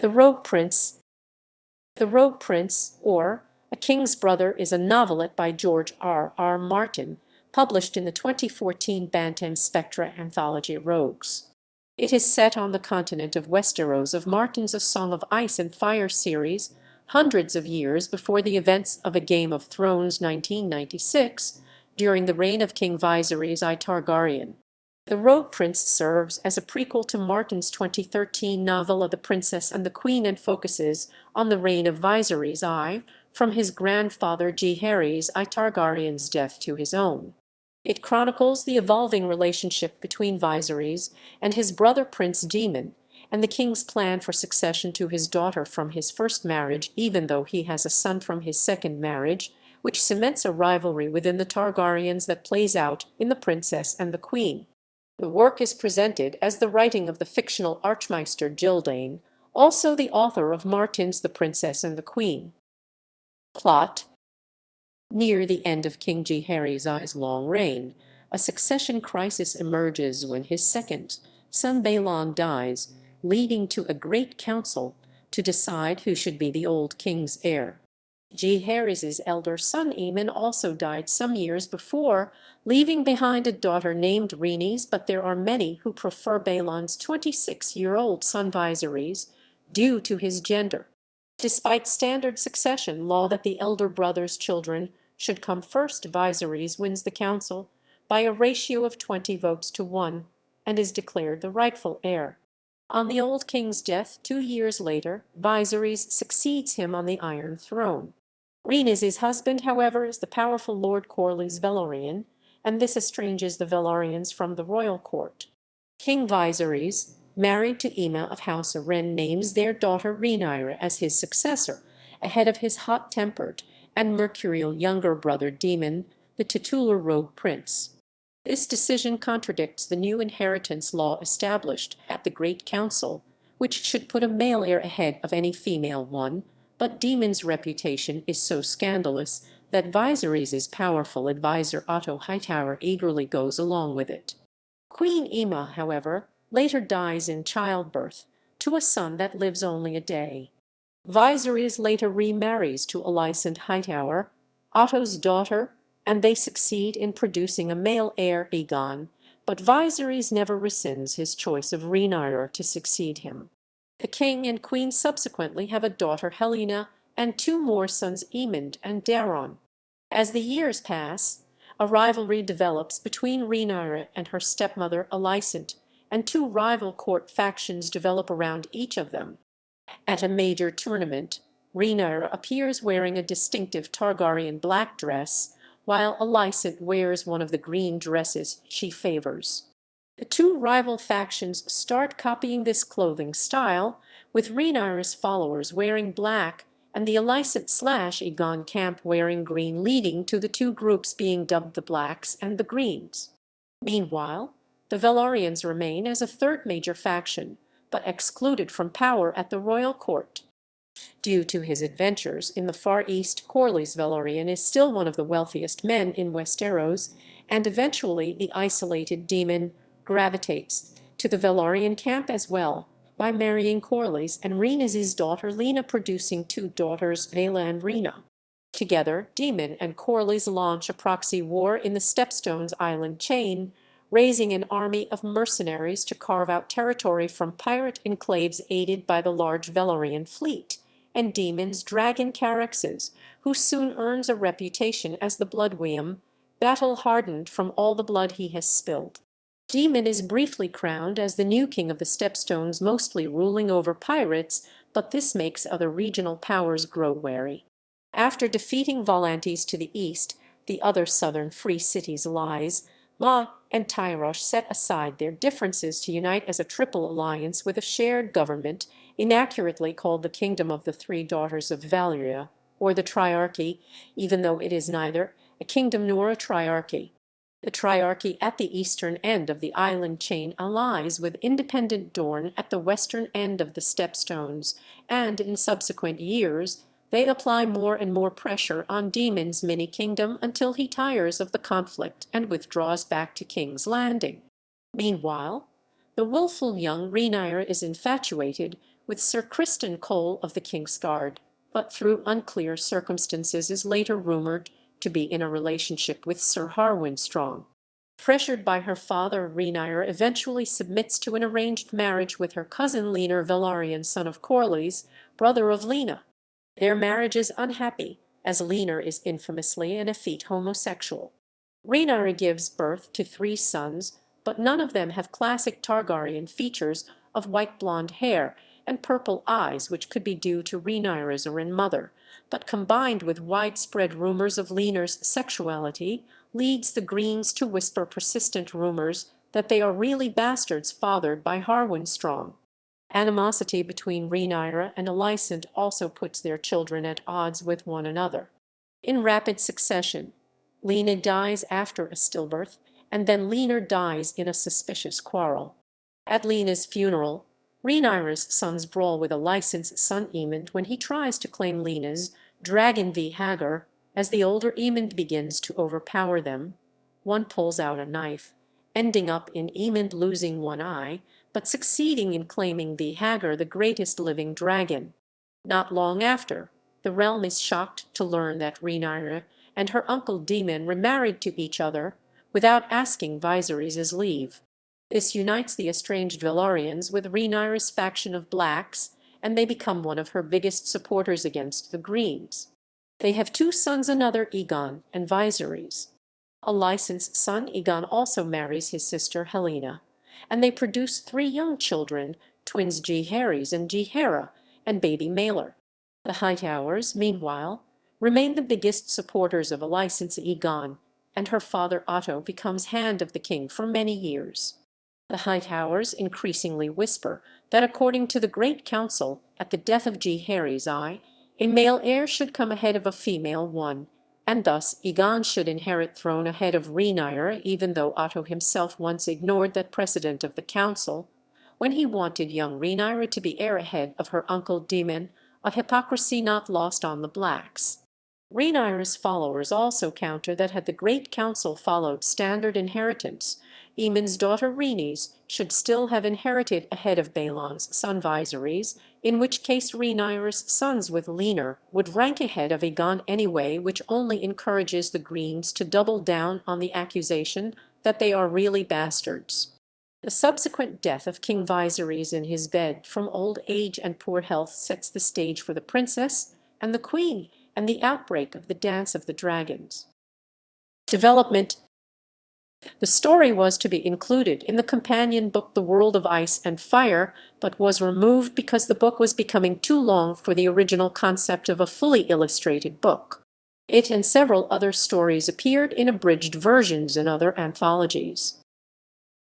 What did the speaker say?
The Rogue Prince. The Rogue Prince, or A King's Brother, is a novelette by George R. Martin, published in the 2014 Bantam Spectra anthology Rogues. It is set on the continent of Westeros of Martin's A Song of Ice and Fire series, hundreds of years before the events of A Game of Thrones 1996, during the reign of King Viserys I Targaryen. The Rogue Prince serves as a prequel to Martin's 2013 novella The Princess and the Queen and focuses on the reign of Viserys I, from his grandfather Jaehaerys I Targaryen's death to his own. It chronicles the evolving relationship between Viserys and his brother Prince Daemon, and the king's plan for succession to his daughter from his first marriage, even though he has a son from his second marriage, which cements a rivalry within the Targaryens that plays out in The Princess and the Queen. The work is presented as the writing of the fictional Archmeister Gildane, also the author of Martin's The Princess and the Queen. Plot. Near the end of King Jaehaerys I's long reign, a succession crisis emerges when his second son Balon dies, leading to a great council to decide who should be the old king's heir. Jaehaerys' elder son Aemon also died some years before, leaving behind a daughter named Rhaenys, but there are many who prefer Balon's 26-year-old son Viserys due to his gender. Despite standard succession law that the elder brother's children should come first, Viserys wins the council by a ratio of 20 votes to 1 and is declared the rightful heir. On the old king's death 2 years later, Viserys succeeds him on the Iron Throne. Rhaenys' husband, however, is the powerful Lord Corlys Velaryon, and this estranges the Velaryons from the royal court. King Viserys, married to Aemma of House Arryn, names their daughter Rhaenyra as his successor, ahead of his hot-tempered and mercurial younger brother Daemon, the titular rogue prince. This decision contradicts the new inheritance law established at the Great Council, which should put a male heir ahead of any female one, but Daemon's reputation is so scandalous that Viserys' powerful advisor Otto Hightower eagerly goes along with it. Queen Aemma, however, later dies in childbirth to a son that lives only a day. Viserys later remarries to Alicent Hightower, Otto's daughter, and they succeed in producing a male heir, Aegon, but Viserys never rescinds his choice of Rhaenyra to succeed him. The king and queen subsequently have a daughter Helena and 2 more sons, Aemond and Daron. As the years pass, a rivalry develops between Rhaenyra and her stepmother Alicent, and 2 rival court factions develop around each of them. At a major tournament, Rhaenyra appears wearing a distinctive Targaryen black dress, while Alicent wears one of the green dresses she favors. The 2 rival factions start copying this clothing style, with Rhaenyra's followers wearing black and the Alicent/Aegon camp wearing green, leading to the 2 groups being dubbed the Blacks and the Greens. Meanwhile, the Velaryons remain as a third major faction, but excluded from power at the royal court. Due to his adventures in the Far East, Corlys Velaryon is still one of the wealthiest men in Westeros, and eventually the isolated Daemon gravitates to the Velaryon camp as well, by marrying Corlys and Rhaenys' daughter Lena, producing 2 daughters, Vela and Rhaena. Together, Daemon and Corlys launch a proxy war in the Stepstones Island chain, raising an army of mercenaries to carve out territory from pirate enclaves aided by the large Velaryon fleet, and Daemon's dragon Caraxes, who soon earns a reputation as the Bloodweum, battle-hardened from all the blood he has spilled. Daemon is briefly crowned as the new king of the Stepstones, mostly ruling over pirates, but this makes other regional powers grow wary. After defeating Volantes to the east, the other southern free cities Lys, Ma, and Tyrosh set aside their differences to unite as a triple alliance with a shared government, inaccurately called the Kingdom of the 3 Daughters of Valyria, or the Triarchy, even though it is neither a kingdom nor a triarchy. The Triarchy at the eastern end of the island chain allies with independent Dorne at the western end of the Stepstones, and in subsequent years they apply more and more pressure on Daemon's mini-kingdom until he tires of the conflict and withdraws back to King's Landing. Meanwhile, the willful young Rhaenyra is infatuated with Sir Criston Cole of the Kingsguard, but through unclear circumstances is later rumoured to be in a relationship with Sir Harwin Strong. Pressured by her father, Rhaenyra eventually submits to an arranged marriage with her cousin Laenor Velaryon, son of Corlys, brother of Lena. Their marriage is unhappy, as Laenor is infamously an effete homosexual. Rhaenyra gives birth to 3 sons, but none of them have classic Targaryen features of white blonde hair and purple eyes, which could be due to Rhaenyra's Arryn mother, but combined with widespread rumors of Laenor's sexuality, leads the Greens to whisper persistent rumors that they are really bastards fathered by Harwin Strong. Animosity between Rhaenyra and Alicent also puts their children at odds with one another. In rapid succession, Lena dies after a stillbirth, and then Laenor dies in a suspicious quarrel. At Lena's funeral, Rhaenyra's sons brawl with Alicent's son Aemond when he tries to claim Lena's dragon v. Hagar. As the older Aemond begins to overpower them, one pulls out a knife, ending up in Aemond losing one eye, but succeeding in claiming v. Hagar, the greatest living dragon. Not long after, the realm is shocked to learn that Rhaenyra and her uncle Daemon remarried to each other without asking Viserys' leave. This unites the estranged Velaryons with Rhaenyra's faction of Blacks, and they become one of her biggest supporters against the Greens. They have 2 sons, another Aegon and Viserys. Alicent's son Aegon also marries his sister Helena, and they produce 3 young children, twins Jaehaerys and Jaehaera, and baby Maelor. The Hightowers, meanwhile, remain the biggest supporters of Alicent's Aegon, and her father Otto becomes Hand of the King for many years. The Hightowers increasingly whisper that according to the Great Council, at the death of Jaehaerys I, a male heir should come ahead of a female one, and thus Aegon should inherit throne ahead of Rhaenyra, even though Otto himself once ignored that precedent of the council, when he wanted young Rhaenyra to be heir ahead of her uncle Daemon, a hypocrisy not lost on the Blacks. Rhaenyra's followers also counter that had the Great Council followed standard inheritance, Aemon's daughter Rhaenys should still have inherited ahead of Balon's son Viserys, in which case Rhaenyra's sons with Laenor would rank ahead of Aegon anyway, which only encourages the Greens to double down on the accusation that they are really bastards. The subsequent death of King Viserys in his bed from old age and poor health sets the stage for the princess and the queen and the outbreak of the Dance of the Dragons. Development. The story was to be included in the companion book The World of Ice and Fire, but was removed because the book was becoming too long for the original concept of a fully illustrated book. It and several other stories appeared in abridged versions in other anthologies.